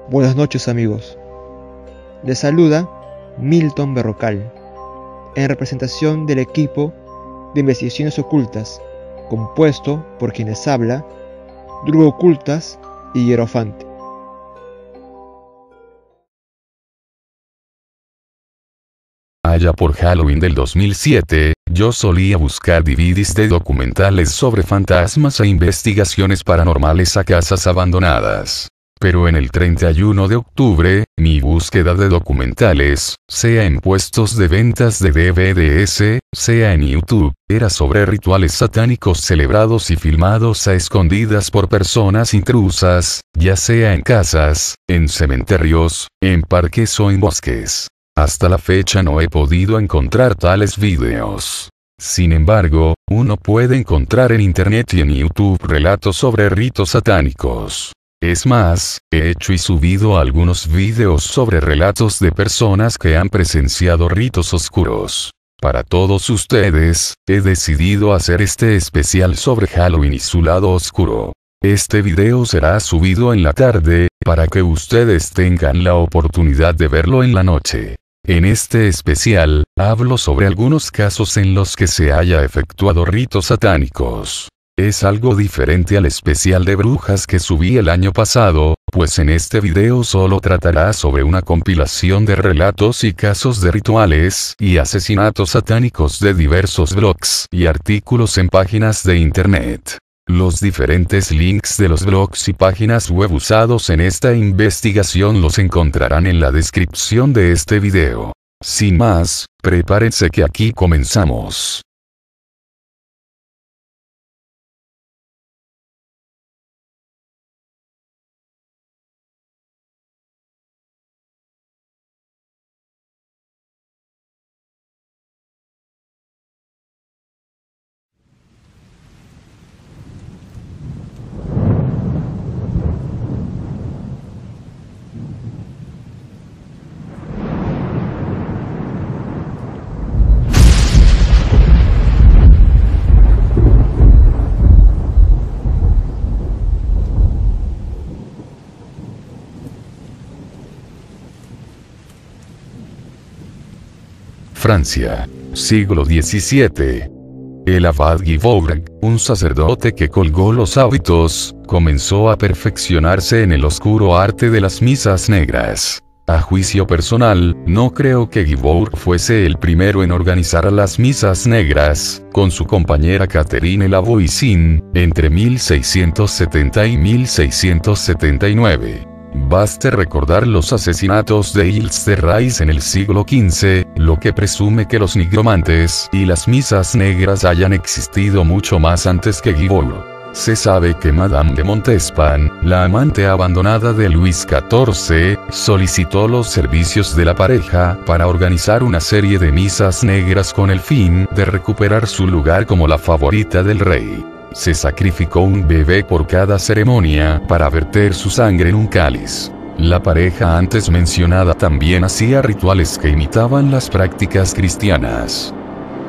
Buenas noches amigos, les saluda Milton Berrocal, en representación del equipo de investigaciones ocultas, compuesto por quienes habla, Drugo Ocultas y Hierofante. Allá por Halloween del 2007, yo solía buscar DVDs de documentales sobre fantasmas e investigaciones paranormales a casas abandonadas. Pero en el 31 de octubre, mi búsqueda de documentales, sea en puestos de ventas de DVDs, sea en YouTube, era sobre rituales satánicos celebrados y filmados a escondidas por personas intrusas, ya sea en casas, en cementerios, en parques o en bosques. Hasta la fecha no he podido encontrar tales videos. Sin embargo, uno puede encontrar en internet y en YouTube relatos sobre ritos satánicos. Es más, he hecho y subido algunos videos sobre relatos de personas que han presenciado ritos oscuros. Para todos ustedes, he decidido hacer este especial sobre Halloween y su lado oscuro. Este video será subido en la tarde, para que ustedes tengan la oportunidad de verlo en la noche. En este especial, hablo sobre algunos casos en los que se haya efectuado ritos satánicos. Es algo diferente al especial de brujas que subí el año pasado, pues en este video solo tratará sobre una compilación de relatos y casos de rituales y asesinatos satánicos de diversos blogs y artículos en páginas de internet. Los diferentes links de los blogs y páginas web usados en esta investigación los encontrarán en la descripción de este video. Sin más, prepárense que aquí comenzamos. Francia, siglo XVII. El abad Guibourg, un sacerdote que colgó los hábitos, comenzó a perfeccionarse en el oscuro arte de las misas negras. A juicio personal, no creo que Guibourg fuese el primero en organizar las misas negras, con su compañera Catherine Lavoisin, entre 1670 y 1679. Baste recordar los asesinatos de Isles de Rhys en el siglo XV, lo que presume que los nigromantes y las misas negras hayan existido mucho más antes que Guibourg. Se sabe que Madame de Montespan, la amante abandonada de Luis XIV, solicitó los servicios de la pareja para organizar una serie de misas negras con el fin de recuperar su lugar como la favorita del rey. Se sacrificó un bebé por cada ceremonia para verter su sangre en un cáliz. La pareja antes mencionada también hacía rituales que imitaban las prácticas cristianas.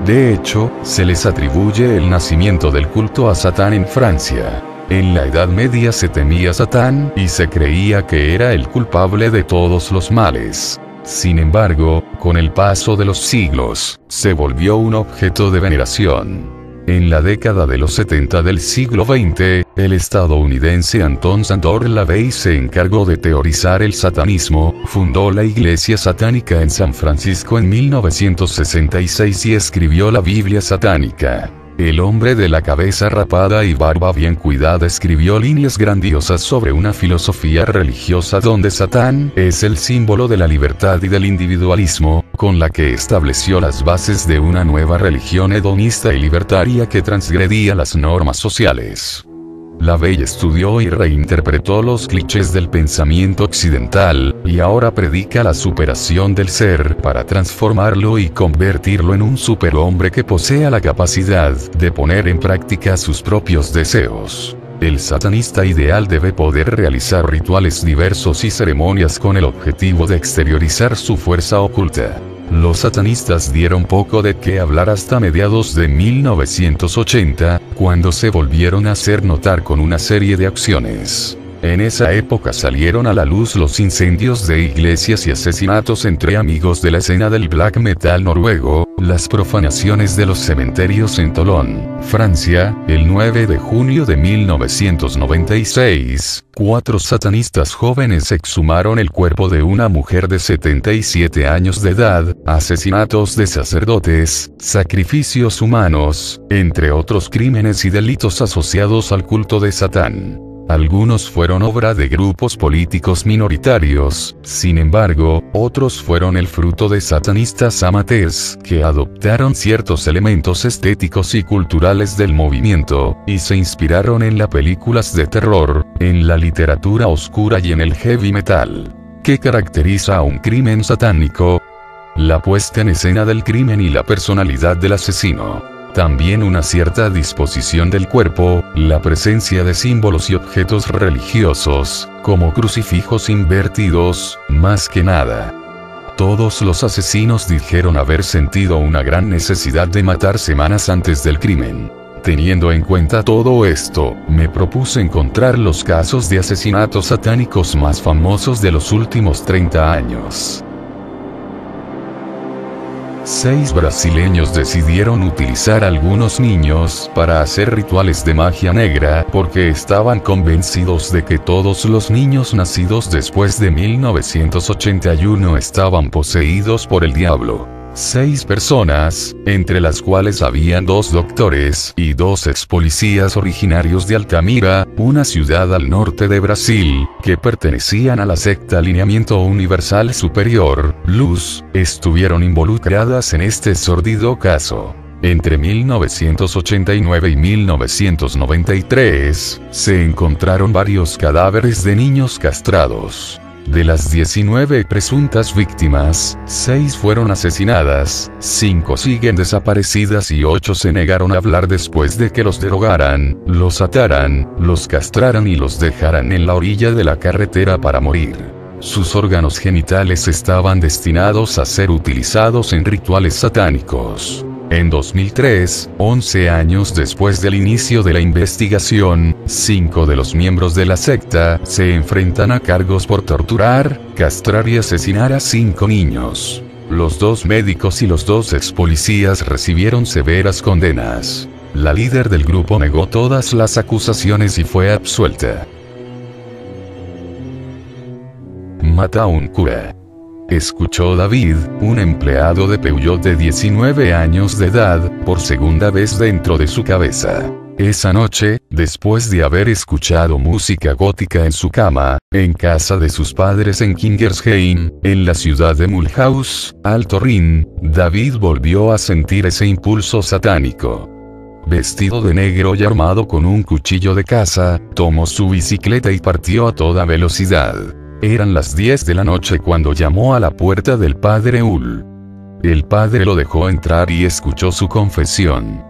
De hecho, se les atribuye el nacimiento del culto a Satán en Francia. En la Edad Media se temía a Satán y se creía que era el culpable de todos los males. Sin embargo, con el paso de los siglos, se volvió un objeto de veneración. En la década de los 70 del siglo XX, el estadounidense Anton Szandor LaVey se encargó de teorizar el satanismo, fundó la Iglesia Satánica en San Francisco en 1966 y escribió la Biblia Satánica. El hombre de la cabeza rapada y barba bien cuidada escribió líneas grandiosas sobre una filosofía religiosa donde Satán es el símbolo de la libertad y del individualismo, con la que estableció las bases de una nueva religión hedonista y libertaria que transgredía las normas sociales. LaVey estudió y reinterpretó los clichés del pensamiento occidental, y ahora predica la superación del ser para transformarlo y convertirlo en un superhombre que posea la capacidad de poner en práctica sus propios deseos. El satanista ideal debe poder realizar rituales diversos y ceremonias con el objetivo de exteriorizar su fuerza oculta. Los satanistas dieron poco de qué hablar hasta mediados de 1980, cuando se volvieron a hacer notar con una serie de acciones. En esa época salieron a la luz los incendios de iglesias y asesinatos entre amigos de la escena del black metal noruego, las profanaciones de los cementerios en Tolón, Francia, el 9 de junio de 1996, 4 satanistas jóvenes exhumaron el cuerpo de una mujer de 77 años de edad, asesinatos de sacerdotes, sacrificios humanos, entre otros crímenes y delitos asociados al culto de Satán. Algunos fueron obra de grupos políticos minoritarios, sin embargo, otros fueron el fruto de satanistas amateurs, que adoptaron ciertos elementos estéticos y culturales del movimiento, y se inspiraron en las películas de terror, en la literatura oscura y en el heavy metal. ¿Qué caracteriza a un crimen satánico? La puesta en escena del crimen y la personalidad del asesino. También una cierta disposición del cuerpo, la presencia de símbolos y objetos religiosos, como crucifijos invertidos, más que nada. Todos los asesinos dijeron haber sentido una gran necesidad de matar semanas antes del crimen. Teniendo en cuenta todo esto, me propuse encontrar los casos de asesinatos satánicos más famosos de los últimos 30 años. 6 brasileños decidieron utilizar a algunos niños para hacer rituales de magia negra porque estaban convencidos de que todos los niños nacidos después de 1981 estaban poseídos por el diablo. 6 personas, entre las cuales habían 2 doctores y 2 ex-policías originarios de Altamira, una ciudad al norte de Brasil, que pertenecían a la secta Alineamiento Universal Superior, Luz, estuvieron involucradas en este sórdido caso. Entre 1989 y 1993, se encontraron varios cadáveres de niños castrados. De las 19 presuntas víctimas, 6 fueron asesinadas, 5 siguen desaparecidas y 8 se negaron a hablar después de que los drogaran, los ataran, los castraran y los dejaran en la orilla de la carretera para morir. Sus órganos genitales estaban destinados a ser utilizados en rituales satánicos. En 2003, 11 años después del inicio de la investigación, 5 de los miembros de la secta se enfrentan a cargos por torturar, castrar y asesinar a 5 niños. Los 2 médicos y los 2 ex-policías recibieron severas condenas. La líder del grupo negó todas las acusaciones y fue absuelta. Mata a un cura. Escuchó David, un empleado de Peugeot de 19 años de edad, por segunda vez dentro de su cabeza. Esa noche, después de haber escuchado música gótica en su cama, en casa de sus padres en Kingersheim, en la ciudad de Mulhouse, Alto Rin, David volvió a sentir ese impulso satánico. Vestido de negro y armado con un cuchillo de caza, tomó su bicicleta y partió a toda velocidad. Eran las 10 de la noche cuando llamó a la puerta del padre Ul. El padre lo dejó entrar y escuchó su confesión.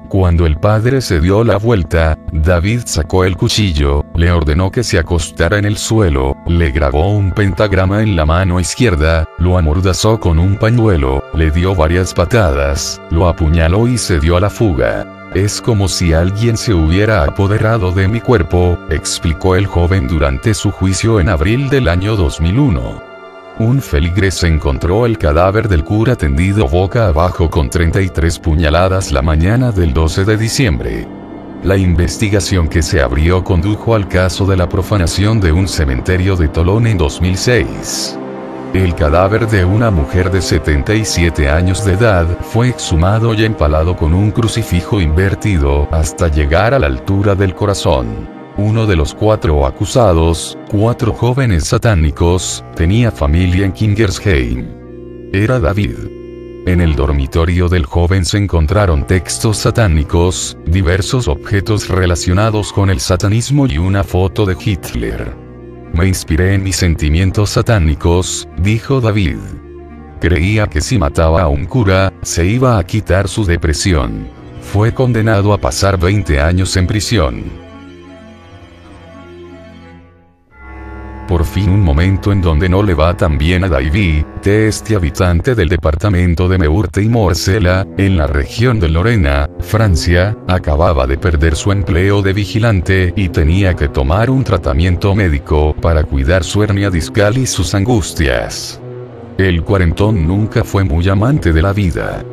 Cuando el padre se dio la vuelta, David sacó el cuchillo, le ordenó que se acostara en el suelo, le grabó un pentagrama en la mano izquierda, lo amordazó con un pañuelo, le dio varias patadas, lo apuñaló y se dio a la fuga. Es como si alguien se hubiera apoderado de mi cuerpo, explicó el joven durante su juicio en abril del año 2001. Un feligres encontró el cadáver del cura tendido boca abajo con 33 puñaladas la mañana del 12 de diciembre. La investigación que se abrió condujo al caso de la profanación de un cementerio de Tolón en 2006. El cadáver de una mujer de 77 años de edad fue exhumado y empalado con un crucifijo invertido hasta llegar a la altura del corazón. Uno de los 4 acusados, 4 jóvenes satánicos, tenía familia en Kingersheim. Era David. En el dormitorio del joven se encontraron textos satánicos, diversos objetos relacionados con el satanismo y una foto de Hitler. Me inspiré en mis sentimientos satánicos, dijo David. Creía que si mataba a un cura, se iba a quitar su depresión. Fue condenado a pasar 20 años en prisión. Por fin un momento en donde no le va tan bien a Davy, este habitante del departamento de Meurthe y Morcella, en la región de Lorena, Francia, acababa de perder su empleo de vigilante y tenía que tomar un tratamiento médico para cuidar su hernia discal y sus angustias. El cuarentón nunca fue muy amante de la vida.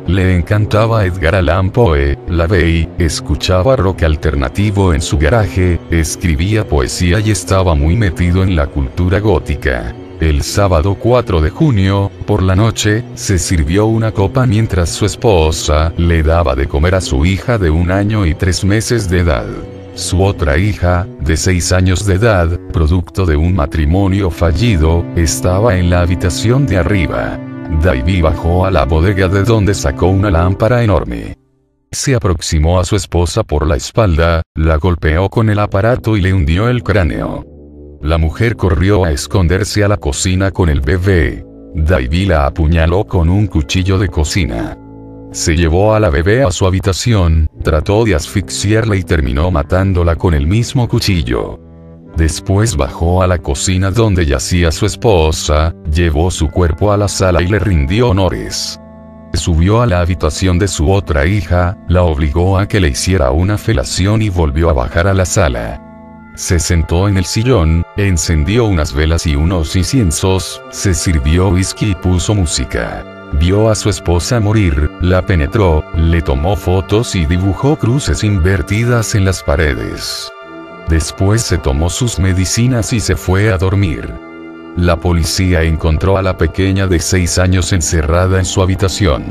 Le encantaba Edgar Allan Poe, la veía, escuchaba rock alternativo en su garaje, escribía poesía y estaba muy metido en la cultura gótica. El sábado 4 de junio, por la noche, se sirvió una copa mientras su esposa le daba de comer a su hija de 1 año y 3 meses de edad. Su otra hija, de 6 años de edad, producto de un matrimonio fallido, estaba en la habitación de arriba. Davy bajó a la bodega de donde sacó una lámpara enorme. Se aproximó a su esposa por la espalda, la golpeó con el aparato y le hundió el cráneo. La mujer corrió a esconderse a la cocina con el bebé. Davy la apuñaló con un cuchillo de cocina. Se llevó a la bebé a su habitación, trató de asfixiarla y terminó matándola con el mismo cuchillo. Después bajó a la cocina donde yacía su esposa, llevó su cuerpo a la sala y le rindió honores. Subió a la habitación de su otra hija, la obligó a que le hiciera una felación y volvió a bajar a la sala. Se sentó en el sillón, encendió unas velas y unos inciensos, se sirvió whisky y puso música. Vio a su esposa morir, la penetró, le tomó fotos y dibujó cruces invertidas en las paredes. Después se tomó sus medicinas y se fue a dormir. La policía encontró a la pequeña de 6 años encerrada en su habitación.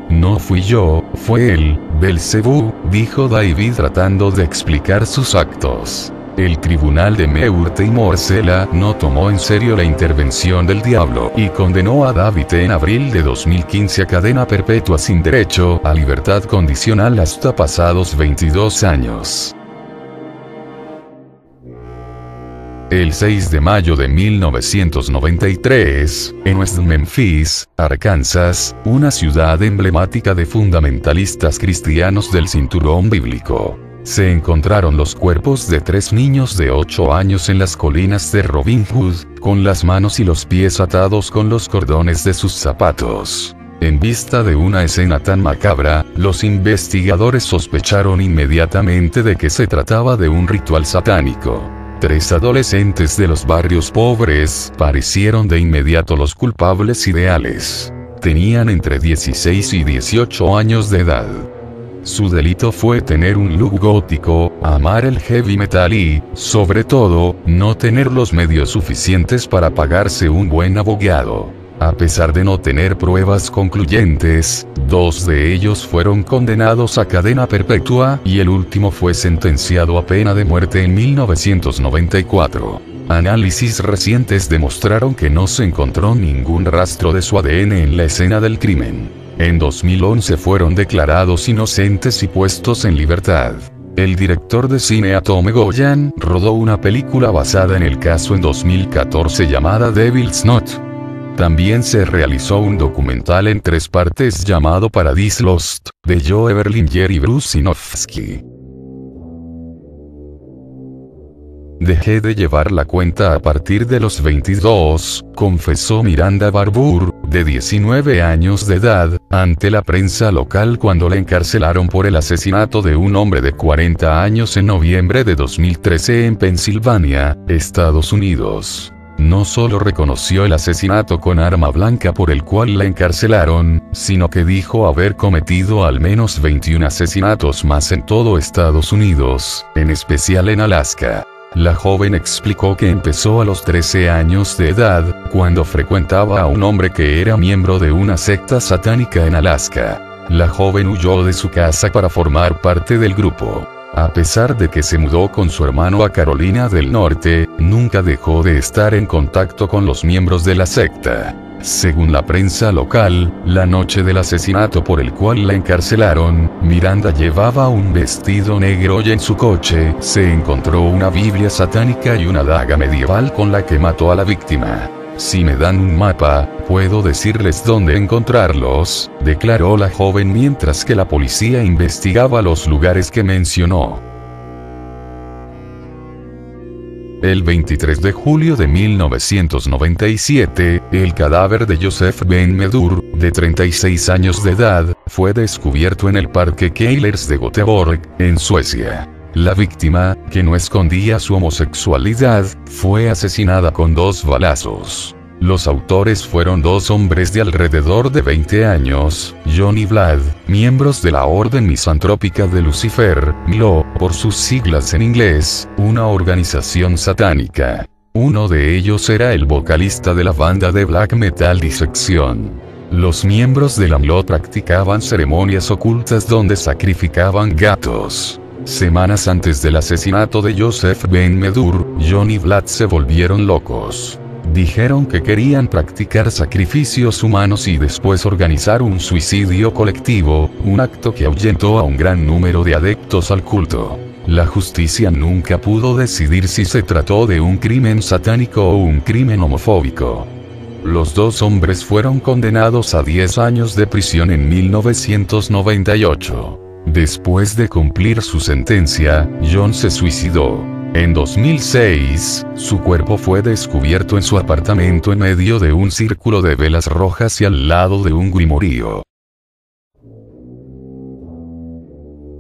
No fui yo, fue él, Belcebú, dijo Davy tratando de explicar sus actos. El tribunal de Meurthe y Morcella no tomó en serio la intervención del diablo y condenó a Davy en abril de 2015 a cadena perpetua sin derecho a libertad condicional hasta pasados 22 años. El 6 de mayo de 1993, en West Memphis, Arkansas, una ciudad emblemática de fundamentalistas cristianos del cinturón bíblico, se encontraron los cuerpos de 3 niños de 8 años en las colinas de Robin Hood, con las manos y los pies atados con los cordones de sus zapatos. En vista de una escena tan macabra, los investigadores sospecharon inmediatamente de que se trataba de un ritual satánico. 3 adolescentes de los barrios pobres parecieron de inmediato los culpables ideales. Tenían entre 16 y 18 años de edad. Su delito fue tener un look gótico, amar el heavy metal y, sobre todo, no tener los medios suficientes para pagarse un buen abogado. A pesar de no tener pruebas concluyentes, 2 de ellos fueron condenados a cadena perpetua y el último fue sentenciado a pena de muerte en 1994. Análisis recientes demostraron que no se encontró ningún rastro de su ADN en la escena del crimen. En 2011 fueron declarados inocentes y puestos en libertad. El director de cine Tom Goyan rodó una película basada en el caso en 2014 llamada Devil's Knot. También se realizó un documental en 3 partes llamado Paradise Lost, de Joe Berlinger y Bruce Sinofsky. Dejé de llevar la cuenta a partir de los 22, confesó Miranda Barbour, de 19 años de edad, ante la prensa local cuando la encarcelaron por el asesinato de un hombre de 40 años en noviembre de 2013 en Pensilvania, Estados Unidos. No solo reconoció el asesinato con arma blanca por el cual la encarcelaron, sino que dijo haber cometido al menos 21 asesinatos más en todo Estados Unidos, en especial en Alaska. La joven explicó que empezó a los 13 años de edad, cuando frecuentaba a un hombre que era miembro de una secta satánica en Alaska. La joven huyó de su casa para formar parte del grupo. A pesar de que se mudó con su hermano a Carolina del Norte, nunca dejó de estar en contacto con los miembros de la secta. Según la prensa local, la noche del asesinato por el cual la encarcelaron, Miranda llevaba un vestido negro y en su coche se encontró una Biblia satánica y una daga medieval con la que mató a la víctima. Si me dan un mapa, puedo decirles dónde encontrarlos, declaró la joven mientras que la policía investigaba los lugares que mencionó. El 23 de julio de 1997, el cadáver de Joseph Ben Medur, de 36 años de edad, fue descubierto en el Parque Keilers de Göteborg, en Suecia. La víctima, que no escondía su homosexualidad, fue asesinada con 2 balazos. Los autores fueron 2 hombres de alrededor de 20 años, John y Vlad, miembros de la Orden Misantrópica de Lucifer, MILO, por sus siglas en inglés, una organización satánica. Uno de ellos era el vocalista de la banda de black metal Dissection. Los miembros de la MILO practicaban ceremonias ocultas donde sacrificaban gatos. Semanas antes del asesinato de Joseph Ben Medur, John y Vlad se volvieron locos. Dijeron que querían practicar sacrificios humanos y después organizar un suicidio colectivo, un acto que ahuyentó a un gran número de adeptos al culto. La justicia nunca pudo decidir si se trató de un crimen satánico o un crimen homofóbico. Los 2 hombres fueron condenados a 10 años de prisión en 1998. Después de cumplir su sentencia, John se suicidó. En 2006, su cuerpo fue descubierto en su apartamento en medio de un círculo de velas rojas y al lado de un grimorío.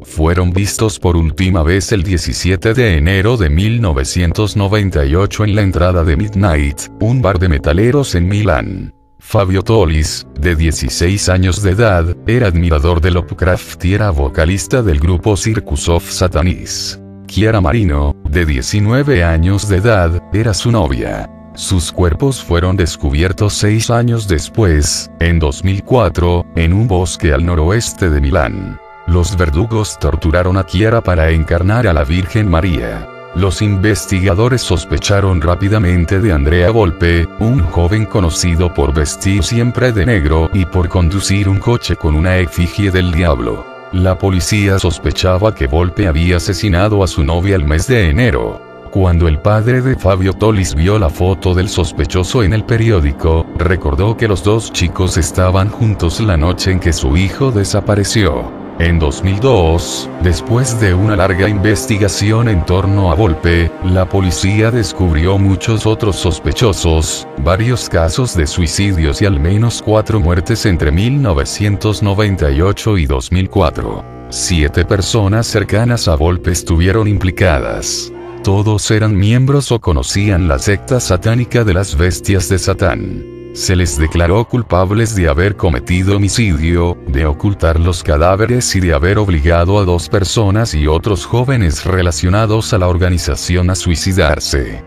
Fueron vistos por última vez el 17 de enero de 1998 en la entrada de Midnight, un bar de metaleros en Milán. Fabio Tolis, de 16 años de edad, era admirador de Lovecraft y era vocalista del grupo Circus of Satanis. Chiara Marino, de 19 años de edad, era su novia. Sus cuerpos fueron descubiertos 6 años después, en 2004, en un bosque al noroeste de Milán. Los verdugos torturaron a Chiara para encarnar a la Virgen María. Los investigadores sospecharon rápidamente de Andrea Volpe, un joven conocido por vestir siempre de negro y por conducir un coche con una efigie del diablo. La policía sospechaba que Volpe había asesinado a su novia el mes de enero. Cuando el padre de Fabio Tolis vio la foto del sospechoso en el periódico, recordó que los 2 chicos estaban juntos la noche en que su hijo desapareció. En 2002, después de una larga investigación en torno a Volpe, la policía descubrió muchos otros sospechosos, varios casos de suicidios y al menos 4 muertes entre 1998 y 2004. 7 personas cercanas a Volpe estuvieron implicadas. Todos eran miembros o conocían la secta satánica de las bestias de Satán. Se les declaró culpables de haber cometido homicidio, de ocultar los cadáveres y de haber obligado a 2 personas y otros jóvenes relacionados a la organización a suicidarse.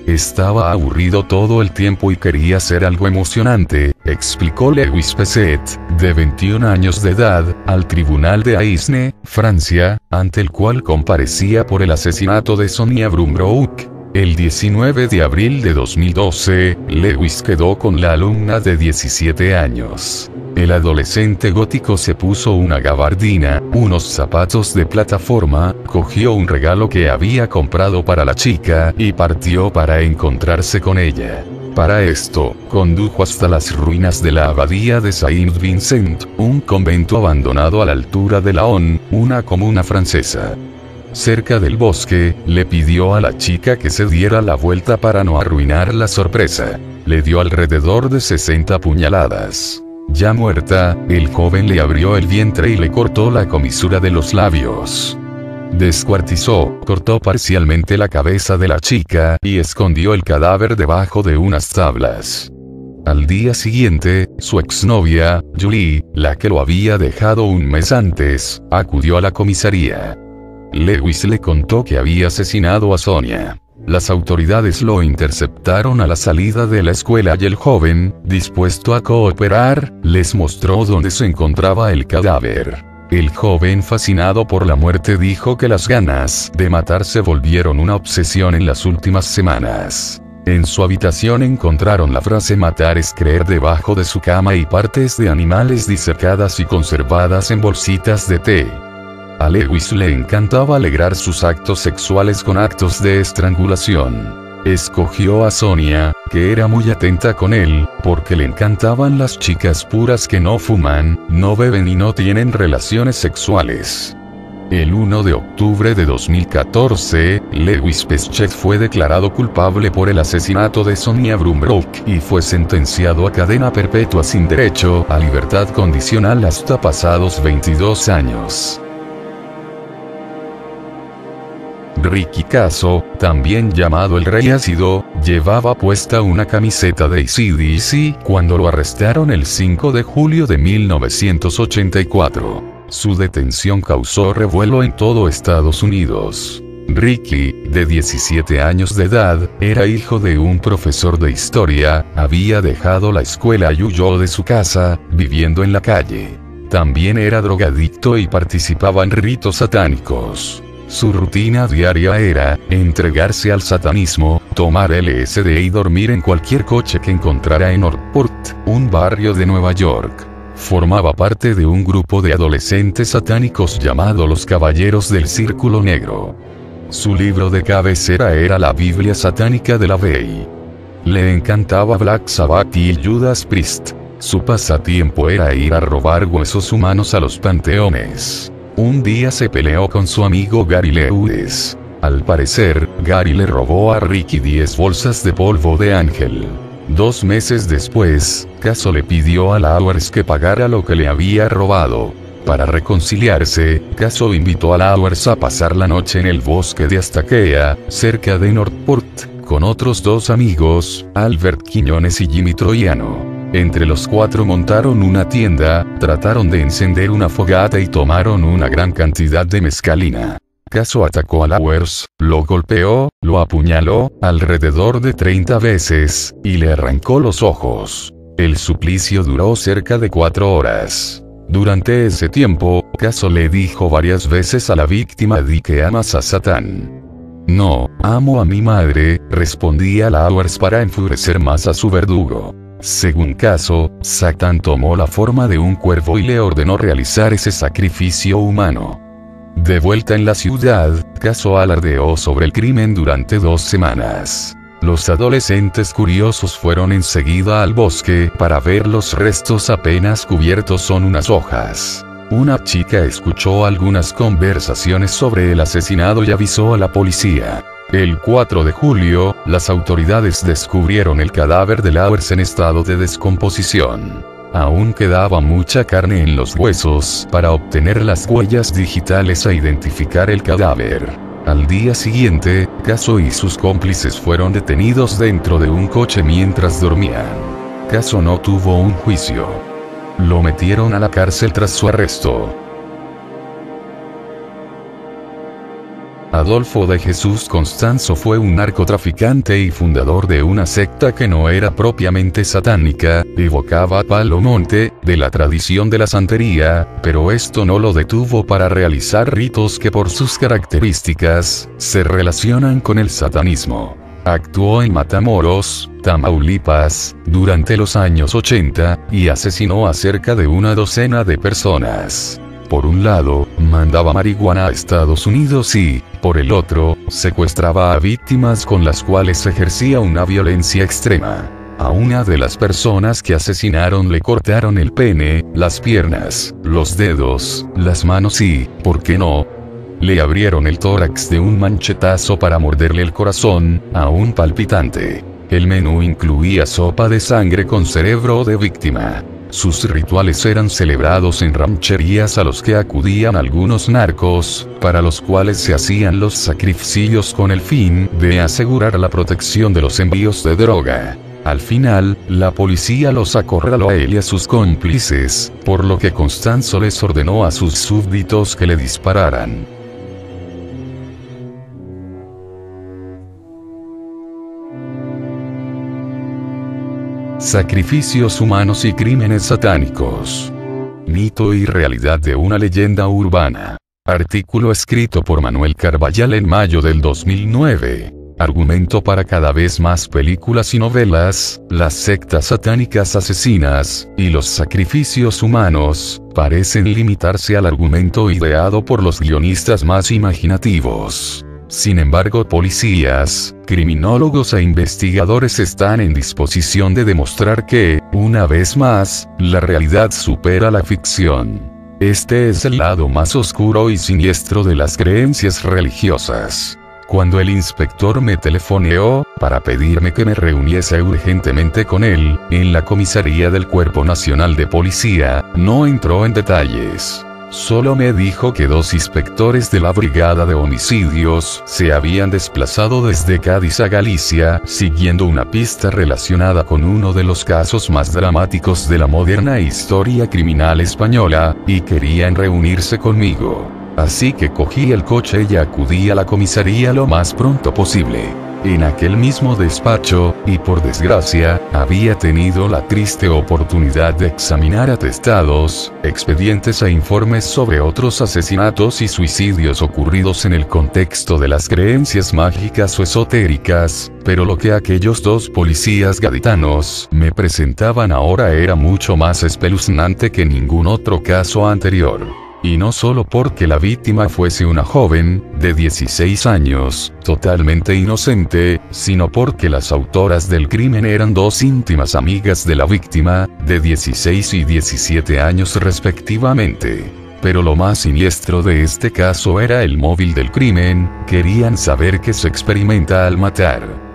Estaba aburrido todo el tiempo y quería hacer algo emocionante, explicó Lewis Pesset, de 21 años de edad, al tribunal de Aisne, Francia, ante el cual comparecía por el asesinato de Sonia Brumbrook. El 19 de abril de 2012, Lewis quedó con la alumna de 17 años. El adolescente gótico se puso una gabardina, unos zapatos de plataforma, cogió un regalo que había comprado para la chica y partió para encontrarse con ella. Para esto, condujo hasta las ruinas de la abadía de Saint-Vincent, un convento abandonado a la altura de Laon, una comuna francesa. Cerca del bosque, le pidió a la chica que se diera la vuelta para no arruinar la sorpresa. Le dio alrededor de 60 puñaladas. Ya muerta, el joven le abrió el vientre y le cortó la comisura de los labios. Descuartizó, cortó parcialmente la cabeza de la chica y escondió el cadáver debajo de unas tablas. Al día siguiente, su exnovia, Julie, la que lo había dejado un mes antes, acudió a la comisaría. Lewis le contó que había asesinado a Sonia. Las autoridades lo interceptaron a la salida de la escuela y el joven, dispuesto a cooperar, les mostró dónde se encontraba el cadáver. El joven, fascinado por la muerte, dijo que las ganas de matar se volvieron una obsesión en las últimas semanas. En su habitación encontraron la frase "matar es creer" debajo de su cama y partes de animales disecadas y conservadas en bolsitas de té. A Lewis le encantaba alegrar sus actos sexuales con actos de estrangulación. Escogió a Sonia, que era muy atenta con él, porque le encantaban las chicas puras que no fuman, no beben y no tienen relaciones sexuales. El 1 de octubre de 2014, Lewis Peschet fue declarado culpable por el asesinato de Sonia Brumbrook y fue sentenciado a cadena perpetua sin derecho a libertad condicional hasta pasados 22 años. Ricky Kasso, también llamado el Rey Ácido, llevaba puesta una camiseta de AC/DC cuando lo arrestaron el 5 de julio de 1984. Su detención causó revuelo en todo Estados Unidos. Ricky, de 17 años de edad, era hijo de un profesor de historia, había dejado la escuela y huyó de su casa, viviendo en la calle. También era drogadicto y participaba en ritos satánicos. Su rutina diaria era entregarse al satanismo, tomar LSD y dormir en cualquier coche que encontrara en Northport, un barrio de Nueva York. Formaba parte de un grupo de adolescentes satánicos llamado los Caballeros del Círculo Negro. Su libro de cabecera era la Biblia satánica de LaVey. Le encantaba Black Sabbath y Judas Priest. Su pasatiempo era ir a robar huesos humanos a los panteones. Un día se peleó con su amigo Gary Lewis. Al parecer, Gary le robó a Ricky 10 bolsas de polvo de ángel. 2 meses después, Kasso le pidió a Lawrence que pagara lo que le había robado. Para reconciliarse, Kasso invitó a Lawrence a pasar la noche en el bosque de Astaquea, cerca de Northport, con otros 2 amigos, Albert Quiñones y Jimmy Troiano. Entre los 4 montaron una tienda, trataron de encender una fogata y tomaron una gran cantidad de mezcalina. Kasso atacó a Lawrence, lo golpeó, lo apuñaló, alrededor de 30 veces, y le arrancó los ojos. El suplicio duró cerca de 4 horas. Durante ese tiempo, Kasso le dijo varias veces a la víctima: «Di que amas a Satán». «No, amo a mi madre», respondía Lawrence para enfurecer más a su verdugo. Según Kasso, Satán tomó la forma de un cuervo y le ordenó realizar ese sacrificio humano. De vuelta en la ciudad, Kasso alardeó sobre el crimen durante 2 semanas. Los adolescentes curiosos fueron enseguida al bosque para ver los restos apenas cubiertos con unas hojas. Una chica escuchó algunas conversaciones sobre el asesinado y avisó a la policía. El 4 de julio, las autoridades descubrieron el cadáver de Lawrence en estado de descomposición. Aún quedaba mucha carne en los huesos para obtener las huellas digitales e identificar el cadáver. Al día siguiente, Kasso y sus cómplices fueron detenidos dentro de un coche mientras dormían. Kasso no tuvo un juicio. Lo metieron a la cárcel tras su arresto. Adolfo de Jesús Constanzo fue un narcotraficante y fundador de una secta que no era propiamente satánica, evocaba a Palo Monte, de la tradición de la santería, pero esto no lo detuvo para realizar ritos que por sus características, se relacionan con el satanismo. Actuó en Matamoros, Tamaulipas, durante los años 80, y asesinó a cerca de una docena de personas. Por un lado, mandaba marihuana a Estados Unidos y, por el otro, secuestraba a víctimas con las cuales ejercía una violencia extrema. A una de las personas que asesinaron le cortaron el pene, las piernas, los dedos, las manos y, ¿por qué no?, le abrieron el tórax de un manchetazo para morderle el corazón, aún palpitante. El menú incluía sopa de sangre con cerebro de víctima. Sus rituales eran celebrados en rancherías a los que acudían algunos narcos, para los cuales se hacían los sacrificios con el fin de asegurar la protección de los envíos de droga. Al final, la policía los acorraló a él y a sus cómplices, por lo que Constanzo les ordenó a sus súbditos que le dispararan. Sacrificios humanos y crímenes satánicos. Mito y realidad de una leyenda urbana. Artículo escrito por Manuel Carballal en mayo del 2009. Argumento para cada vez más películas y novelas: las sectas satánicas asesinas, y los sacrificios humanos, parecen limitarse al argumento ideado por los guionistas más imaginativos. Sin embargo, policías, criminólogos e investigadores están en disposición de demostrar que, una vez más, la realidad supera la ficción. Este es el lado más oscuro y siniestro de las creencias religiosas. Cuando el inspector me telefoneó, para pedirme que me reuniese urgentemente con él, en la comisaría del Cuerpo Nacional de Policía, no entró en detalles. Solo me dijo que 2 inspectores de la Brigada de Homicidios se habían desplazado desde Cádiz a Galicia, siguiendo una pista relacionada con uno de los casos más dramáticos de la moderna historia criminal española, y querían reunirse conmigo. Así que cogí el coche y acudí a la comisaría lo más pronto posible. En aquel mismo despacho, y por desgracia, había tenido la triste oportunidad de examinar atestados, expedientes e informes sobre otros asesinatos y suicidios ocurridos en el contexto de las creencias mágicas o esotéricas, pero lo que aquellos 2 policías gaditanos me presentaban ahora era mucho más espeluznante que ningún otro caso anterior. Y no solo porque la víctima fuese una joven, de 16 años, totalmente inocente, sino porque las autoras del crimen eran 2 íntimas amigas de la víctima, de 16 y 17 años respectivamente. Pero lo más siniestro de este caso era el móvil del crimen. Querían saber qué se experimenta al matar.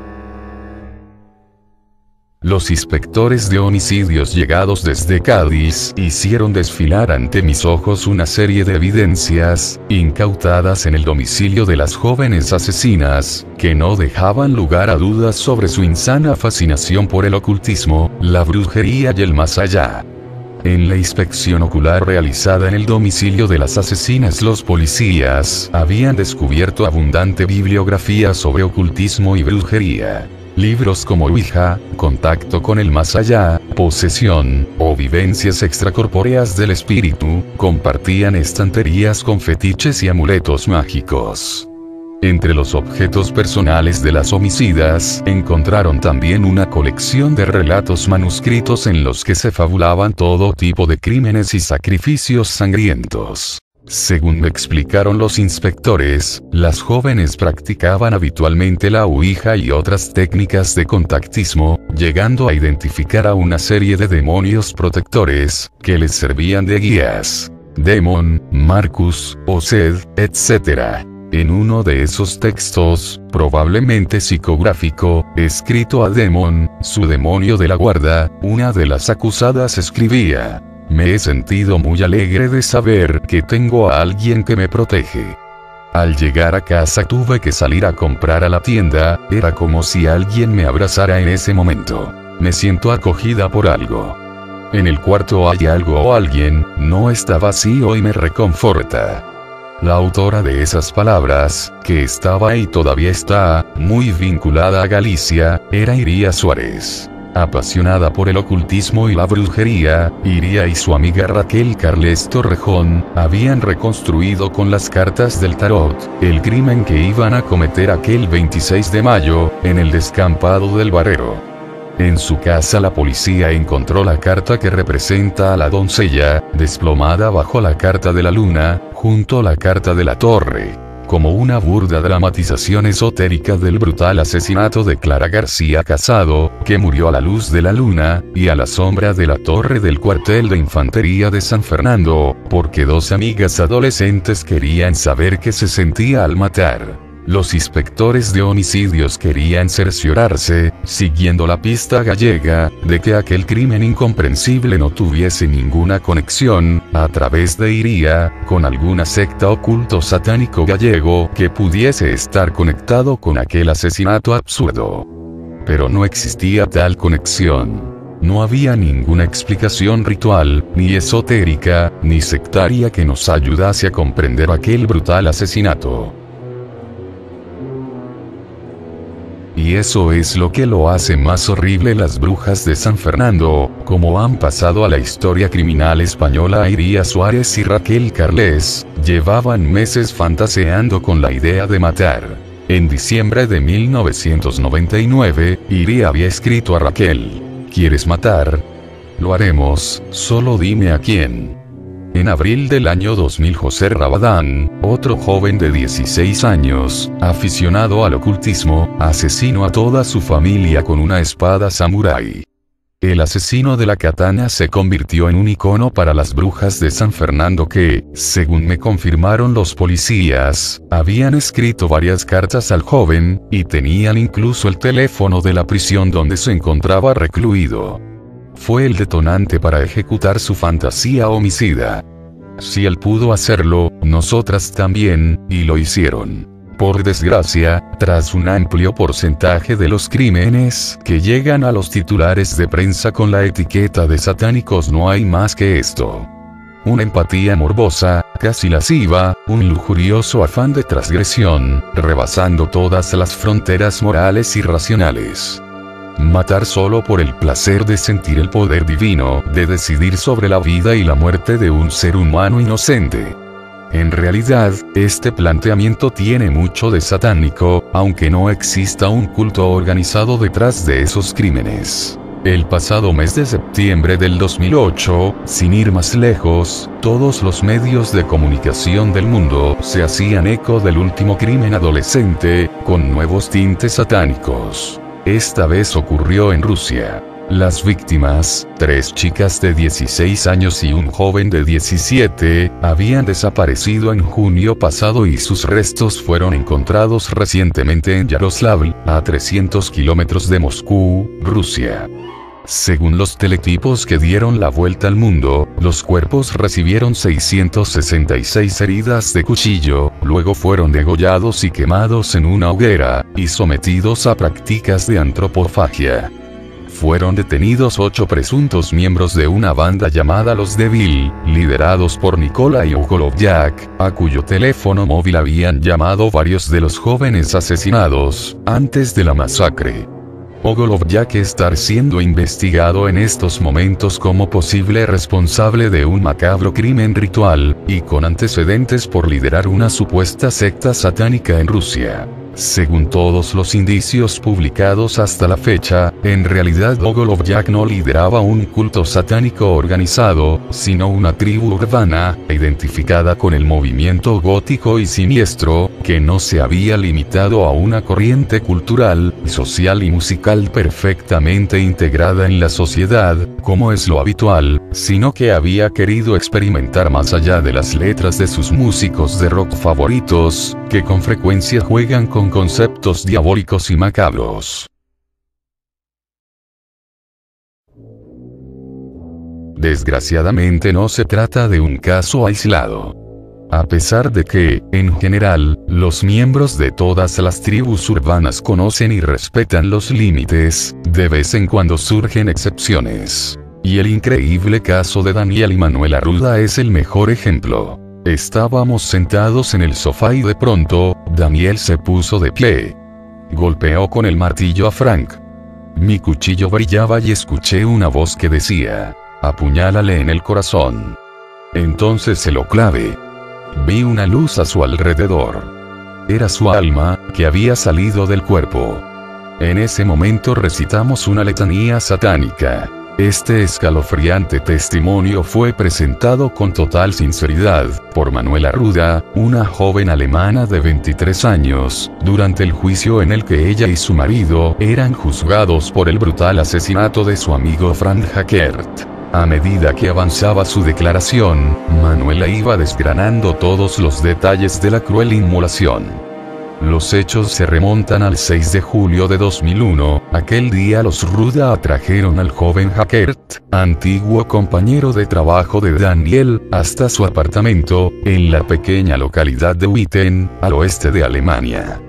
Los inspectores de homicidios llegados desde Cádiz hicieron desfilar ante mis ojos una serie de evidencias, incautadas en el domicilio de las jóvenes asesinas, que no dejaban lugar a dudas sobre su insana fascinación por el ocultismo, la brujería y el más allá. En la inspección ocular realizada en el domicilio de las asesinas, los policías habían descubierto abundante bibliografía sobre ocultismo y brujería. Libros como Ouija, Contacto con el más allá, Posesión, o Vivencias extracorpóreas del espíritu, compartían estanterías con fetiches y amuletos mágicos. Entre los objetos personales de las homicidas, encontraron también una colección de relatos manuscritos en los que se fabulaban todo tipo de crímenes y sacrificios sangrientos. Según me explicaron los inspectores, las jóvenes practicaban habitualmente la Ouija y otras técnicas de contactismo, llegando a identificar a una serie de demonios protectores, que les servían de guías. Demon, Marcus, Osed, etc. En uno de esos textos, probablemente psicográfico, escrito a Demon, su demonio de la guarda, una de las acusadas escribía: "Me he sentido muy alegre de saber que tengo a alguien que me protege. Al llegar a casa tuve que salir a comprar a la tienda, era como si alguien me abrazara en ese momento. Me siento acogida por algo. En el cuarto hay algo o alguien, no está vacío y me reconforta". La autora de esas palabras, que estaba y todavía está, muy vinculada a Galicia, era Iria Suárez. Apasionada por el ocultismo y la brujería, Iria y su amiga Raquel Carles Torrejón habían reconstruido con las cartas del tarot el crimen que iban a cometer aquel 26 de mayo, en el descampado del Barrero. En su casa la policía encontró la carta que representa a la doncella, desplomada bajo la carta de la luna, junto a la carta de la torre, como una burda dramatización esotérica del brutal asesinato de Clara García Casado, que murió a la luz de la luna, y a la sombra de la torre del cuartel de infantería de San Fernando, porque 2 amigas adolescentes querían saber qué se sentía al matar. Los inspectores de homicidios querían cerciorarse, siguiendo la pista gallega, de que aquel crimen incomprensible no tuviese ninguna conexión, a través de Iria, con alguna secta oculto satánico gallego que pudiese estar conectado con aquel asesinato absurdo. Pero no existía tal conexión. No había ninguna explicación ritual, ni esotérica, ni sectaria que nos ayudase a comprender aquel brutal asesinato. Y eso es lo que lo hace más horrible. Las brujas de San Fernando, como han pasado a la historia criminal española Iria Suárez y Raquel Carles, llevaban meses fantaseando con la idea de matar. En diciembre de 1999, Iria había escrito a Raquel: "¿Quieres matar? Lo haremos, solo dime a quién". En abril del año 2000, José Rabadán, otro joven de 16 años, aficionado al ocultismo, asesinó a toda su familia con una espada samurái. El asesino de la katana se convirtió en un icono para las brujas de San Fernando que, según me confirmaron los policías, habían escrito varias cartas al joven, y tenían incluso el teléfono de la prisión donde se encontraba recluido. Fue el detonante para ejecutar su fantasía homicida. Si él pudo hacerlo, nosotras también, y lo hicieron. Por desgracia, tras un amplio porcentaje de los crímenes que llegan a los titulares de prensa con la etiqueta de satánicos no hay más que esto. Una empatía morbosa, casi lasciva, un lujurioso afán de transgresión, rebasando todas las fronteras morales y racionales. Matar solo por el placer de sentir el poder divino, de decidir sobre la vida y la muerte de un ser humano inocente. En realidad, este planteamiento tiene mucho de satánico, aunque no exista un culto organizado detrás de esos crímenes. El pasado mes de septiembre del 2008, sin ir más lejos, todos los medios de comunicación del mundo se hacían eco del último crimen adolescente, con nuevos tintes satánicos. Esta vez ocurrió en Rusia. Las víctimas, 3 chicas de 16 años y un joven de 17, habían desaparecido en junio pasado y sus restos fueron encontrados recientemente en Yaroslavl, a 300 kilómetros de Moscú, Rusia. Según los teletipos que dieron la vuelta al mundo, los cuerpos recibieron 666 heridas de cuchillo, luego fueron degollados y quemados en una hoguera, y sometidos a prácticas de antropofagia. Fueron detenidos 8 presuntos miembros de una banda llamada Los Devil, liderados por Nikolai Ogolovyak, a cuyo teléfono móvil habían llamado varios de los jóvenes asesinados, antes de la masacre. Ogolovyak está siendo investigado en estos momentos como posible responsable de un macabro crimen ritual, y con antecedentes por liderar una supuesta secta satánica en Rusia. Según todos los indicios publicados hasta la fecha, en realidad Ogolovyak no lideraba un culto satánico organizado, sino una tribu urbana, identificada con el movimiento gótico y siniestro, que no se había limitado a una corriente cultural, social y musical perfectamente integrada en la sociedad, como es lo habitual, sino que había querido experimentar más allá de las letras de sus músicos de rock favoritos, que con frecuencia juegan con conceptos diabólicos y macabros. Desgraciadamente no se trata de un caso aislado. A pesar de que, en general, los miembros de todas las tribus urbanas conocen y respetan los límites, de vez en cuando surgen excepciones. Y el increíble caso de Daniel y Manuela Ruda es el mejor ejemplo. Estábamos sentados en el sofá y de pronto, Daniel se puso de pie. Golpeó con el martillo a Frank. Mi cuchillo brillaba y escuché una voz que decía: apuñálale en el corazón. Entonces se lo clavé. Vi una luz a su alrededor. Era su alma, que había salido del cuerpo. En ese momento recitamos una letanía satánica. Este escalofriante testimonio fue presentado con total sinceridad, por Manuela Ruda, una joven alemana de 23 años, durante el juicio en el que ella y su marido eran juzgados por el brutal asesinato de su amigo Frank Hackert. A medida que avanzaba su declaración, Manuela iba desgranando todos los detalles de la cruel inmolación. Los hechos se remontan al 6 de julio de 2001, aquel día los Ruda atrajeron al joven Hackert, antiguo compañero de trabajo de Daniel, hasta su apartamento, en la pequeña localidad de Witten, al oeste de Alemania.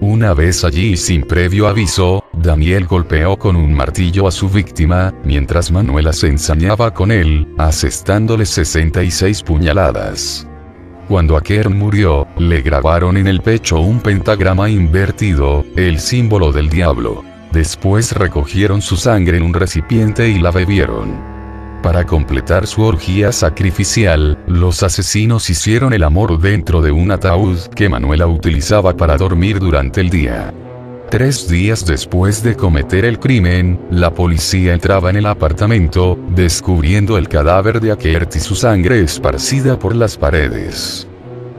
Una vez allí y sin previo aviso, Daniel golpeó con un martillo a su víctima, mientras Manuela se ensañaba con él, asestándole 66 puñaladas. Cuando Hackert murió, le grabaron en el pecho un pentagrama invertido, el símbolo del diablo. Después recogieron su sangre en un recipiente y la bebieron. Para completar su orgía sacrificial, los asesinos hicieron el amor dentro de un ataúd que Manuela utilizaba para dormir durante el día. 3 días después de cometer el crimen, la policía entraba en el apartamento, descubriendo el cadáver de Hackert y su sangre esparcida por las paredes.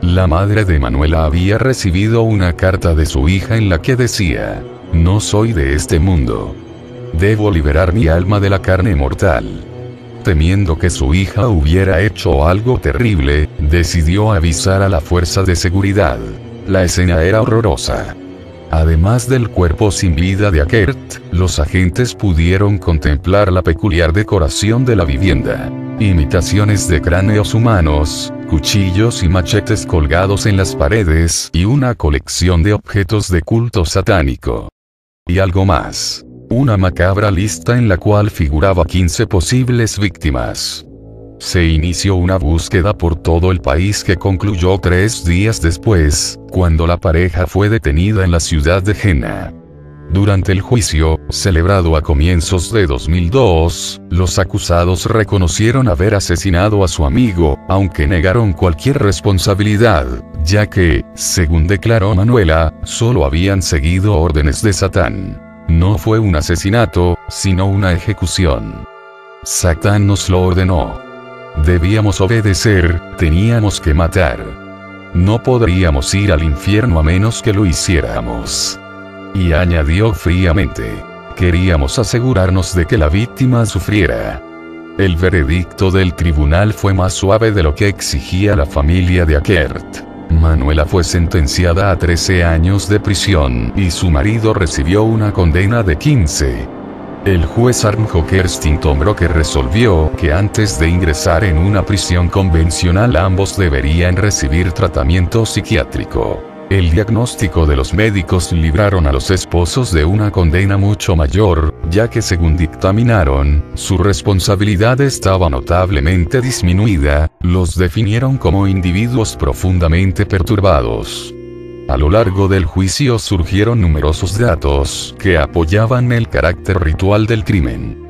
La madre de Manuela había recibido una carta de su hija en la que decía: no soy de este mundo. debo liberar mi alma de la carne mortal. Temiendo que su hija hubiera hecho algo terrible, decidió avisar a la fuerza de seguridad. La escena era horrorosa. Además del cuerpo sin vida de Akert, los agentes pudieron contemplar la peculiar decoración de la vivienda. Imitaciones de cráneos humanos, cuchillos y machetes colgados en las paredes y una colección de objetos de culto satánico. Y algo más. Una macabra lista en la cual figuraba 15 posibles víctimas. Se inició una búsqueda por todo el país que concluyó 3 días después, cuando la pareja fue detenida en la ciudad de Jena. Durante el juicio, celebrado a comienzos de 2002, los acusados reconocieron haber asesinado a su amigo, aunque negaron cualquier responsabilidad, ya que, según declaró Manuela, solo habían seguido órdenes de Satán. No fue un asesinato, sino una ejecución. Satán nos lo ordenó. Debíamos obedecer, teníamos que matar. No podríamos ir al infierno a menos que lo hiciéramos. Y añadió fríamente: queríamos asegurarnos de que la víctima sufriera. El veredicto del tribunal fue más suave de lo que exigía la familia de Akert. Manuela fue sentenciada a 13 años de prisión y su marido recibió una condena de 15. El juez Arnjo Kerstin Tombrocker resolvió que antes de ingresar en una prisión convencional ambos deberían recibir tratamiento psiquiátrico. El diagnóstico de los médicos libraron a los esposos de una condena mucho mayor, ya que según dictaminaron, su responsabilidad estaba notablemente disminuida, los definieron como individuos profundamente perturbados. A lo largo del juicio surgieron numerosos datos que apoyaban el carácter ritual del crimen.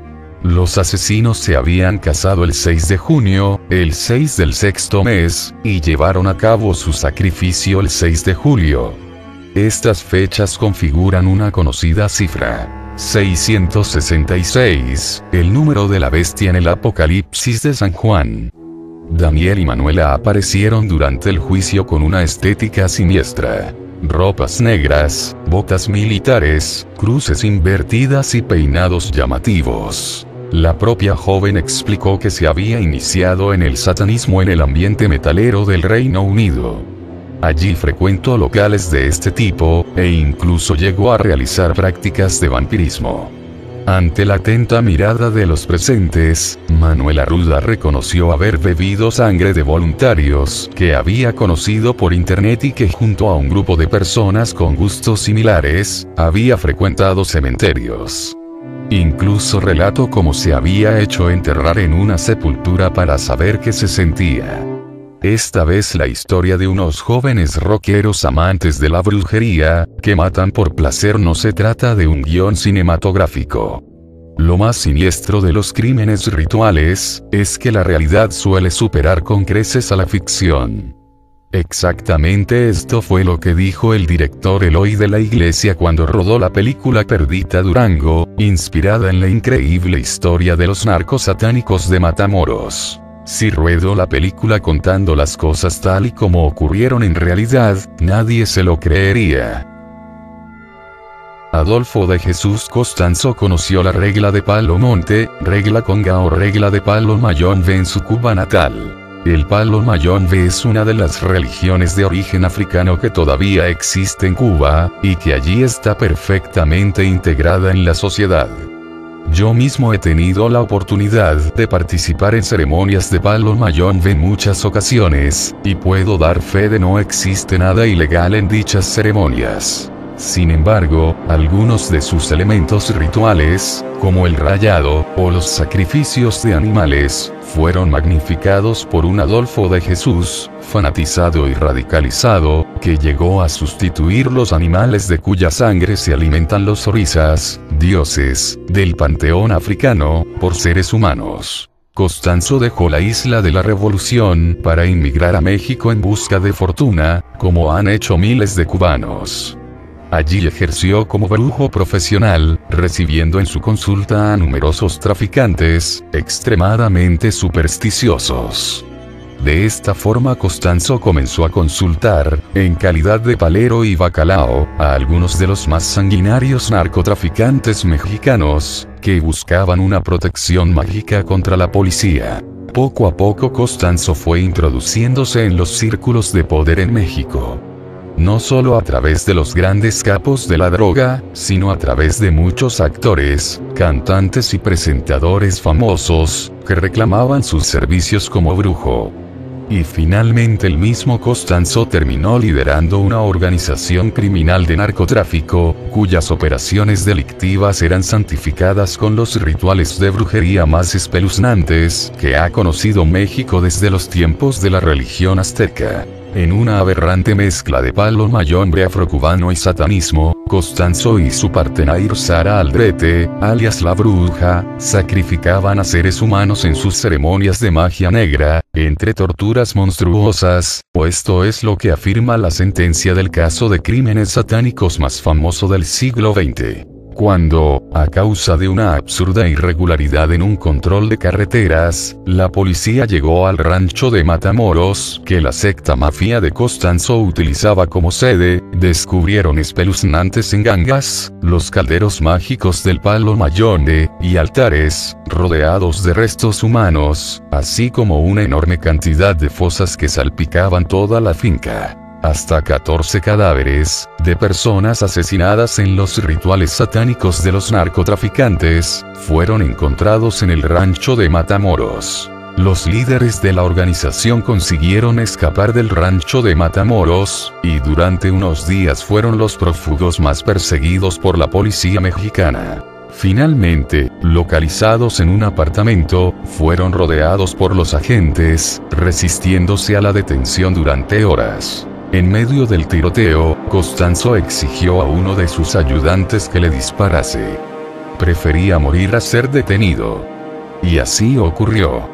Los asesinos se habían casado el 6 de junio, el 6 del sexto mes, y llevaron a cabo su sacrificio el 6 de julio. Estas fechas configuran una conocida cifra: 666, el número de la bestia en el Apocalipsis de San Juan. Daniel y Manuela aparecieron durante el juicio con una estética siniestra. Ropas negras, botas militares, cruces invertidas y peinados llamativos. La propia joven explicó que se había iniciado en el satanismo en el ambiente metalero del Reino Unido. Allí frecuentó locales de este tipo, e incluso llegó a realizar prácticas de vampirismo. Ante la atenta mirada de los presentes, Manuela Ruda reconoció haber bebido sangre de voluntarios que había conocido por internet y que junto a un grupo de personas con gustos similares, había frecuentado cementerios. Incluso relató cómo se había hecho enterrar en una sepultura para saber qué se sentía. Esta vez la historia de unos jóvenes rockeros amantes de la brujería, que matan por placer, no se trata de un guión cinematográfico. Lo más siniestro de los crímenes rituales, es que la realidad suele superar con creces a la ficción. Exactamente esto fue lo que dijo el director Eloy de la Iglesia cuando rodó la película Perdita Durango, inspirada en la increíble historia de los narcos satánicos de Matamoros. Si ruedo la película contando las cosas tal y como ocurrieron en realidad, nadie se lo creería. Adolfo de Jesús Costanzo conoció la regla de Palo Monte, regla conga o regla de Palo Mayombe en su Cuba natal. El Palo Mayombe es una de las religiones de origen africano que todavía existe en Cuba, y que allí está perfectamente integrada en la sociedad. Yo mismo he tenido la oportunidad de participar en ceremonias de Palo Mayombe en muchas ocasiones, y puedo dar fe de no existe nada ilegal en dichas ceremonias. Sin embargo, algunos de sus elementos rituales, como el rayado, o los sacrificios de animales, fueron magnificados por un Adolfo de Jesús, fanatizado y radicalizado, que llegó a sustituir los animales de cuya sangre se alimentan los orisas, dioses, del panteón africano, por seres humanos. Costanzo dejó la isla de la Revolución para inmigrar a México en busca de fortuna, como han hecho miles de cubanos. Allí ejerció como brujo profesional, recibiendo en su consulta a numerosos traficantes, extremadamente supersticiosos. De esta forma Costanzo comenzó a consultar, en calidad de palero y bacalao, a algunos de los más sanguinarios narcotraficantes mexicanos, que buscaban una protección mágica contra la policía. Poco a poco Costanzo fue introduciéndose en los círculos de poder en México. No solo a través de los grandes capos de la droga, sino a través de muchos actores, cantantes y presentadores famosos, que reclamaban sus servicios como brujo. Y finalmente el mismo Costanzo terminó liderando una organización criminal de narcotráfico, cuyas operaciones delictivas eran santificadas con los rituales de brujería más espeluznantes que ha conocido México desde los tiempos de la religión azteca. En una aberrante mezcla de palo mayombe afrocubano y satanismo, Costanzo y su partenaire Sara Aldrete, alias la bruja, sacrificaban a seres humanos en sus ceremonias de magia negra, entre torturas monstruosas, o esto es lo que afirma la sentencia del caso de crímenes satánicos más famoso del siglo XX. Cuando, a causa de una absurda irregularidad en un control de carreteras, la policía llegó al rancho de Matamoros, que la secta mafia de Costanzo utilizaba como sede, descubrieron espeluznantes engangas, los calderos mágicos del palo mayombe, y altares, rodeados de restos humanos, así como una enorme cantidad de fosas que salpicaban toda la finca. Hasta 14 cadáveres, de personas asesinadas en los rituales satánicos de los narcotraficantes, fueron encontrados en el rancho de Matamoros. Los líderes de la organización consiguieron escapar del rancho de Matamoros, y durante unos días fueron los prófugos más perseguidos por la policía mexicana. Finalmente, localizados en un apartamento, fueron rodeados por los agentes, resistiéndose a la detención durante horas. En medio del tiroteo, Costanzo exigió a uno de sus ayudantes que le disparase. Prefería morir a ser detenido. Y así ocurrió.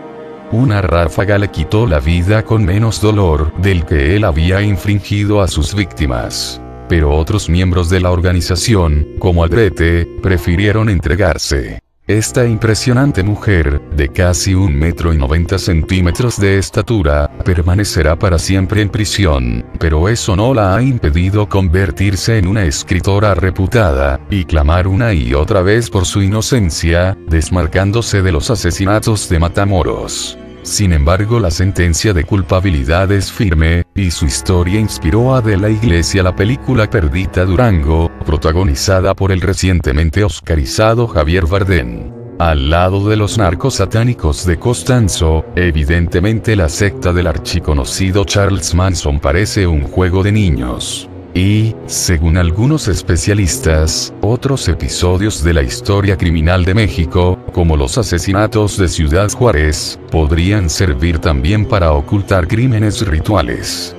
Una ráfaga le quitó la vida con menos dolor del que él había infligido a sus víctimas. Pero otros miembros de la organización, como Aldrete, prefirieron entregarse. Esta impresionante mujer, de casi 1,90 m de estatura, permanecerá para siempre en prisión, pero eso no la ha impedido convertirse en una escritora reputada, y clamar una y otra vez por su inocencia, desmarcándose de los asesinatos de Matamoros. Sin embargo, la sentencia de culpabilidad es firme, y su historia inspiró a De la Iglesia la película Perdita Durango, protagonizada por el recientemente oscarizado Javier Bardem. Al lado de los narcos satánicos de Costanzo, evidentemente la secta del archiconocido Charles Manson parece un juego de niños. Y, según algunos especialistas, otros episodios de la historia criminal de México, como los asesinatos de Ciudad Juárez, podrían servir también para ocultar crímenes rituales.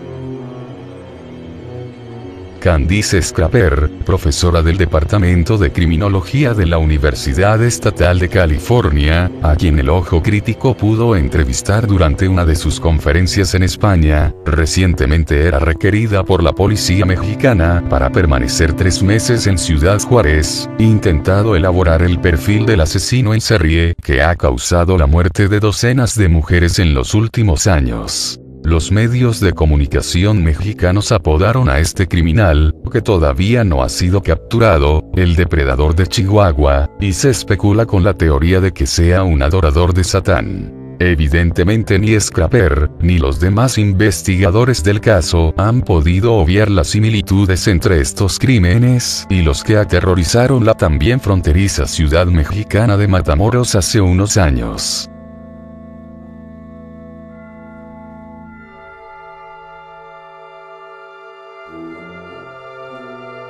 Candice Scraper, profesora del Departamento de Criminología de la Universidad Estatal de California, a quien el Ojo Crítico pudo entrevistar durante una de sus conferencias en España, recientemente era requerida por la policía mexicana para permanecer 3 meses en Ciudad Juárez, intentando elaborar el perfil del asesino en serie que ha causado la muerte de docenas de mujeres en los últimos años. Los medios de comunicación mexicanos apodaron a este criminal, que todavía no ha sido capturado, el depredador de Chihuahua, y se especula con la teoría de que sea un adorador de Satán. Evidentemente ni Scraper, ni los demás investigadores del caso han podido obviar las similitudes entre estos crímenes y los que aterrorizaron la también fronteriza ciudad mexicana de Matamoros hace unos años.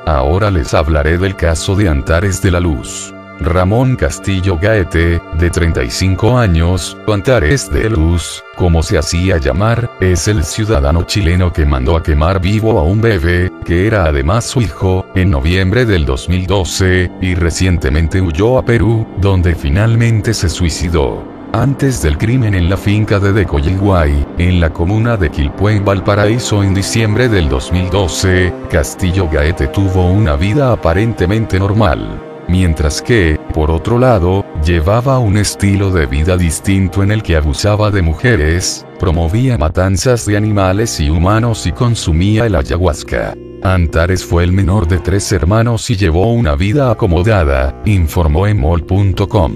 Ahora les hablaré del caso de Antares de la Luz. Ramón Castillo Gaete, de 35 años, Antares de Luz, como se hacía llamar, es el ciudadano chileno que mandó a quemar vivo a un bebé, que era además su hijo, en noviembre del 2012, y recientemente huyó a Perú, donde finalmente se suicidó. Antes del crimen en la finca de Decoyiguay, en la comuna de Quilpué en Valparaíso en diciembre del 2012, Castillo Gaete tuvo una vida aparentemente normal. Mientras que, Por otro lado, llevaba un estilo de vida distinto en el que abusaba de mujeres, promovía matanzas de animales y humanos y consumía el ayahuasca. Antares fue el menor de 3 hermanos y llevó una vida acomodada, informó emol.com.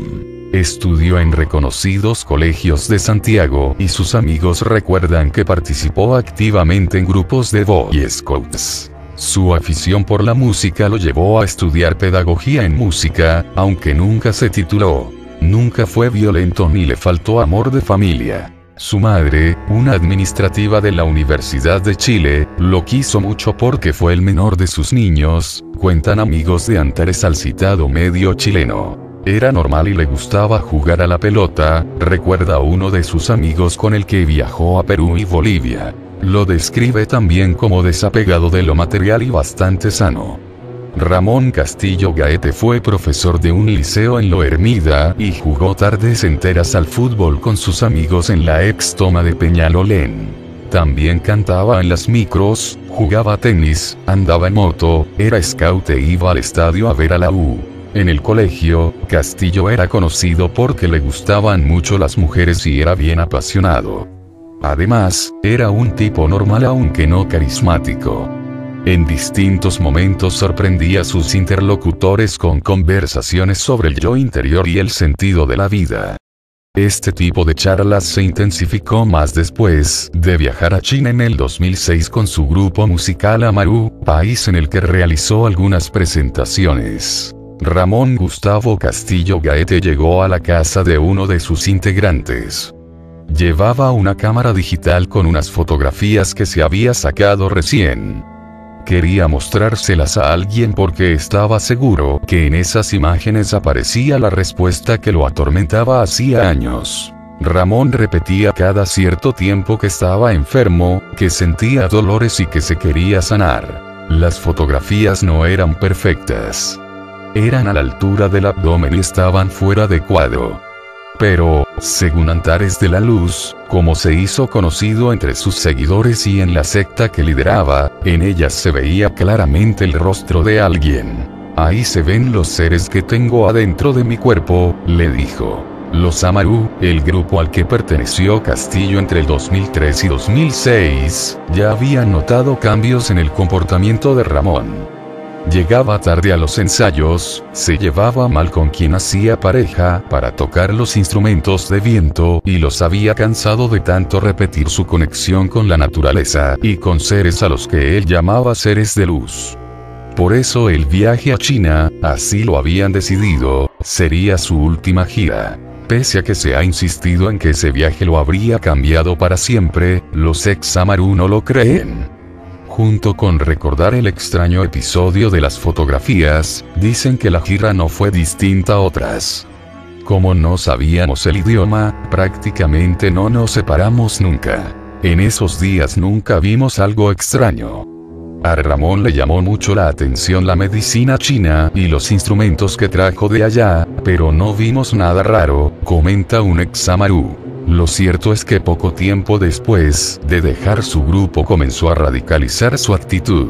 Estudió en reconocidos colegios de Santiago y sus amigos recuerdan que participó activamente en grupos de Boy Scouts. Su afición por la música lo llevó a estudiar pedagogía en música, aunque nunca se tituló. Nunca fue violento ni le faltó amor de familia. Su madre, una administrativa de la Universidad de Chile, lo quiso mucho porque fue el menor de sus niños, cuentan amigos de Antares al citado medio chileno. Era normal y le gustaba jugar a la pelota, recuerda uno de sus amigos con el que viajó a Perú y Bolivia. Lo describe también como desapegado de lo material y bastante sano. Ramón Castillo Gaete fue profesor de un liceo en Lo Hermida y jugó tardes enteras al fútbol con sus amigos en la ex Toma de Peñalolén. También cantaba en las micros, jugaba tenis, andaba en moto, era scout e iba al estadio a ver a la U. En el colegio, Castillo era conocido porque le gustaban mucho las mujeres y era bien apasionado. Además, era un tipo normal aunque no carismático. En distintos momentos sorprendía a sus interlocutores con conversaciones sobre el yo interior y el sentido de la vida. Este tipo de charlas se intensificó más después de viajar a China en el 2006 con su grupo musical Amaru, país en el que realizó algunas presentaciones. Ramón Gustavo Castillo Gaete llegó a la casa de uno de sus integrantes. Llevaba una cámara digital con unas fotografías que se había sacado recién. Quería mostrárselas a alguien porque estaba seguro que en esas imágenes aparecía la respuesta que lo atormentaba hacía años. Ramón repetía cada cierto tiempo que estaba enfermo, que sentía dolores y que se quería sanar. Las fotografías no eran perfectas. Eran a la altura del abdomen y estaban fuera de cuadro. Pero, según Antares de la Luz, como se hizo conocido entre sus seguidores y en la secta que lideraba, en ellas se veía claramente el rostro de alguien. Ahí se ven los seres que tengo adentro de mi cuerpo, le dijo. Los Amaru, el grupo al que perteneció Castillo entre el 2003 y 2006, ya habían notado cambios en el comportamiento de Ramón. Llegaba tarde a los ensayos, se llevaba mal con quien hacía pareja para tocar los instrumentos de viento y los había cansado de tanto repetir su conexión con la naturaleza y con seres a los que él llamaba seres de luz. Por eso el viaje a China, así lo habían decidido, sería su última gira. Pese a que se ha insistido en que ese viaje lo habría cambiado para siempre, los ex Amaru no lo creen. Junto con recordar el extraño episodio de las fotografías, dicen que la gira no fue distinta a otras. Como no sabíamos el idioma, prácticamente no nos separamos nunca. En esos días nunca vimos algo extraño. A Ramón le llamó mucho la atención la medicina china y los instrumentos que trajo de allá, pero no vimos nada raro, comenta un ex Amaru. Lo cierto es que poco tiempo después de dejar su grupo comenzó a radicalizar su actitud.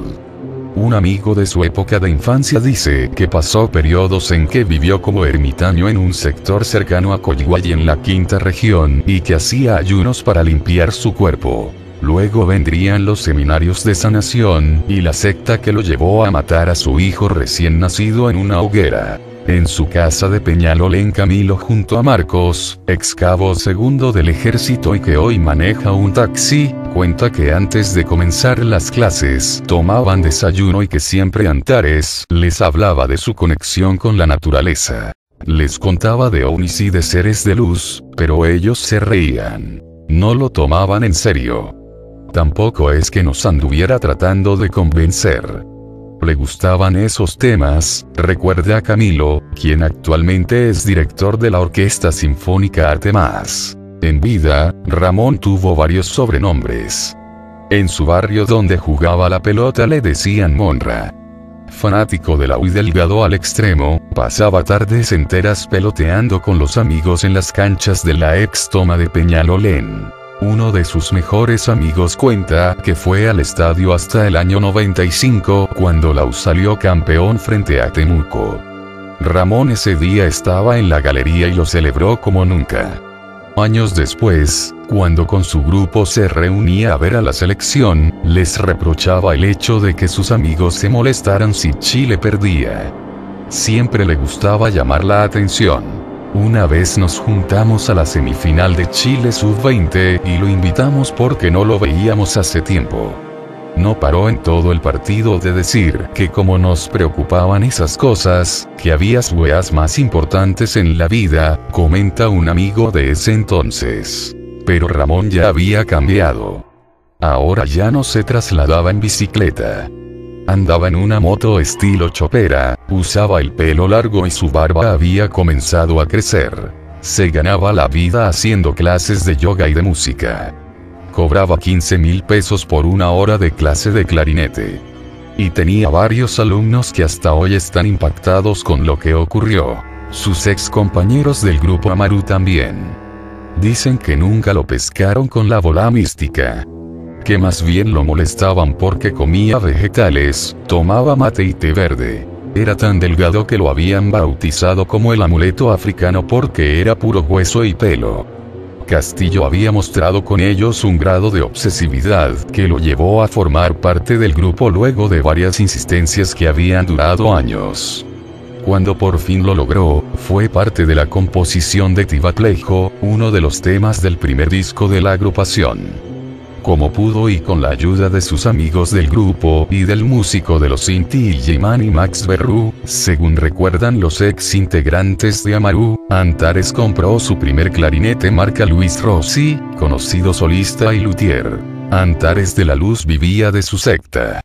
Un amigo de su época de infancia dice que pasó periodos en que vivió como ermitaño en un sector cercano a Coyhuay en la quinta región y que hacía ayunos para limpiar su cuerpo. Luego vendrían los seminarios de sanación y la secta que lo llevó a matar a su hijo recién nacido en una hoguera. En su casa de Peñalolén Camilo junto a Marcos, ex cabo segundo del ejército y que hoy maneja un taxi, cuenta que antes de comenzar las clases tomaban desayuno y que siempre Antares les hablaba de su conexión con la naturaleza. Les contaba de ovnis y de seres de luz, pero ellos se reían. No lo tomaban en serio. Tampoco es que nos anduviera tratando de convencer. Le gustaban esos temas, recuerda Camilo, quien actualmente es director de la Orquesta Sinfónica Artemas. En vida, Ramón tuvo varios sobrenombres. En su barrio donde jugaba la pelota le decían Monra. Fanático de la U y delgado al extremo, pasaba tardes enteras peloteando con los amigos en las canchas de la ex Toma de Peñalolén. Uno de sus mejores amigos cuenta que fue al estadio hasta el año 95 cuando la U salió campeón frente a Temuco. Ramón ese día estaba en la galería y lo celebró como nunca. Años después, cuando con su grupo se reunía a ver a la selección, les reprochaba el hecho de que sus amigos se molestaran si Chile perdía. Siempre le gustaba llamar la atención. Una vez nos juntamos a la semifinal de Chile Sub-20 y lo invitamos porque no lo veíamos hace tiempo. No paró en todo el partido de decir que como nos preocupaban esas cosas, que había weas más importantes en la vida, comenta un amigo de ese entonces. Pero Ramón ya había cambiado. Ahora ya no se trasladaba en bicicleta. Andaba en una moto estilo chopera, usaba el pelo largo y su barba había comenzado a crecer. Se ganaba la vida haciendo clases de yoga y de música. Cobraba 15.000 pesos por una hora de clase de clarinete. Y tenía varios alumnos que hasta hoy están impactados con lo que ocurrió. Sus ex compañeros del grupo Amaru también. Dicen que nunca lo pescaron con la bola mística. Que más bien lo molestaban porque comía vegetales, tomaba mate y té verde. Era tan delgado que lo habían bautizado como el amuleto africano porque era puro hueso y pelo. Castillo había mostrado con ellos un grado de obsesividad que lo llevó a formar parte del grupo luego de varias insistencias que habían durado años. Cuando por fin lo logró, fue parte de la composición de Tibatlejo, uno de los temas del primer disco de la agrupación. Como pudo y con la ayuda de sus amigos del grupo y del músico de los Inti Illimani Max Berru, según recuerdan los ex integrantes de Amaru, Antares compró su primer clarinete marca Luis Rossi, conocido solista y luthier. Antares de la Luz vivía de su secta.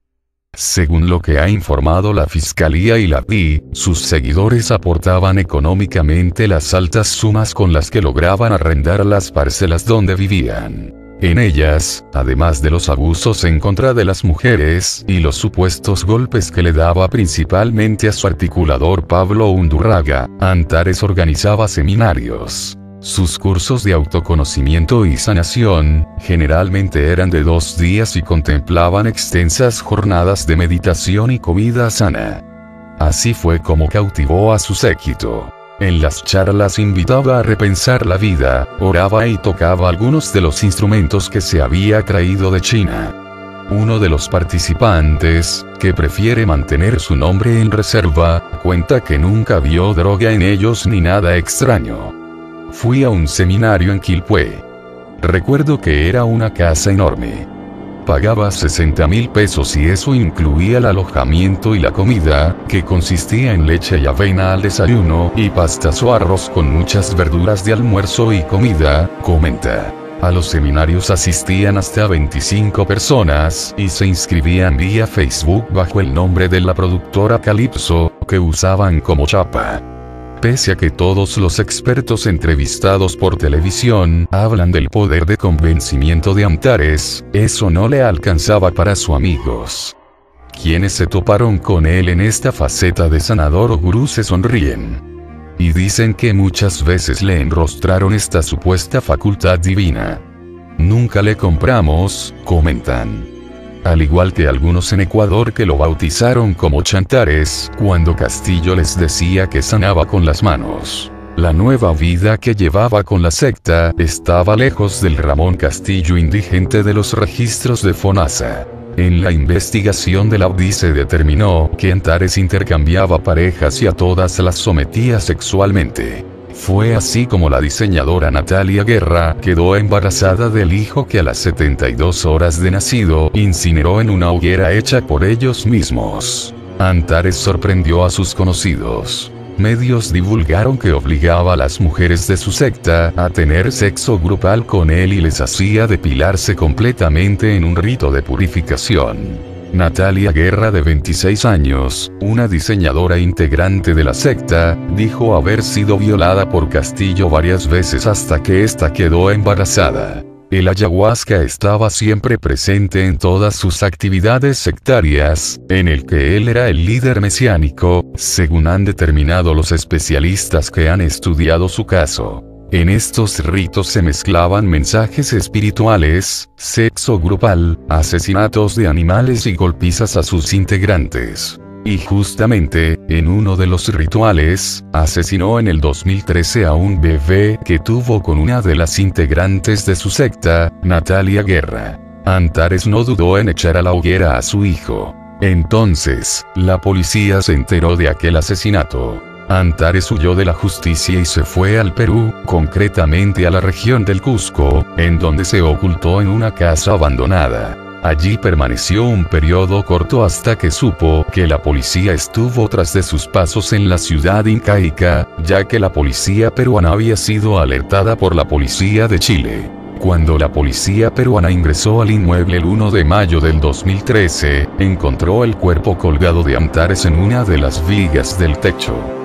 Según lo que ha informado la Fiscalía y la DI, sus seguidores aportaban económicamente las altas sumas con las que lograban arrendar las parcelas donde vivían. En ellas, además de los abusos en contra de las mujeres y los supuestos golpes que le daba principalmente a su articulador Pablo Undurraga, Antares organizaba seminarios. Sus cursos de autoconocimiento y sanación, generalmente eran de 2 días y contemplaban extensas jornadas de meditación y comida sana. Así fue como cautivó a su séquito. En las charlas invitaba a repensar la vida, oraba y tocaba algunos de los instrumentos que se había traído de China. Uno de los participantes, que prefiere mantener su nombre en reserva, cuenta que nunca vio droga en ellos ni nada extraño. Fui a un seminario en Quilpué. Recuerdo que era una casa enorme. Pagaba 60.000 pesos y eso incluía el alojamiento y la comida, que consistía en leche y avena al desayuno y pastas o arroz con muchas verduras de almuerzo y comida, comenta. A los seminarios asistían hasta 25 personas y se inscribían vía Facebook bajo el nombre de la productora Calypso, que usaban como chapa. Pese a que todos los expertos entrevistados por televisión hablan del poder de convencimiento de Antares, eso no le alcanzaba para sus amigos. Quienes se toparon con él en esta faceta de sanador o gurú se sonríen. Y dicen que muchas veces le enrostraron esta supuesta facultad divina. Nunca le compramos, comentan. Al igual que algunos en Ecuador que lo bautizaron como Chantares, cuando Castillo les decía que sanaba con las manos. La nueva vida que llevaba con la secta estaba lejos del Ramón Castillo indigente de los registros de FONASA. En la investigación de la UDI se determinó que Antares intercambiaba parejas y a todas las sometía sexualmente. Fue así como la diseñadora Natalia Guerra quedó embarazada del hijo que a las 72 horas de nacido incineró en una hoguera hecha por ellos mismos. Antares sorprendió a sus conocidos. Medios divulgaron que obligaba a las mujeres de su secta a tener sexo grupal con él y les hacía depilarse completamente en un rito de purificación. Natalia Guerra, de 26 años, una diseñadora integrante de la secta, dijo haber sido violada por Castillo varias veces hasta que ésta quedó embarazada. El ayahuasca estaba siempre presente en todas sus actividades sectarias, en el que él era el líder mesiánico, según han determinado los especialistas que han estudiado su caso. En estos ritos se mezclaban mensajes espirituales, sexo grupal, asesinatos de animales y golpizas a sus integrantes. Y justamente, en uno de los rituales, asesinó en el 2013 a un bebé que tuvo con una de las integrantes de su secta, Natalia Guerra. Antares no dudó en echar a la hoguera a su hijo. Entonces, la policía se enteró de aquel asesinato. Antares huyó de la justicia y se fue al Perú, concretamente a la región del Cusco, en donde se ocultó en una casa abandonada. Allí permaneció un periodo corto hasta que supo que la policía estuvo tras de sus pasos en la ciudad incaica, ya que la policía peruana había sido alertada por la policía de Chile. Cuando la policía peruana ingresó al inmueble el 1 de mayo del 2013, encontró el cuerpo colgado de Antares en una de las vigas del techo.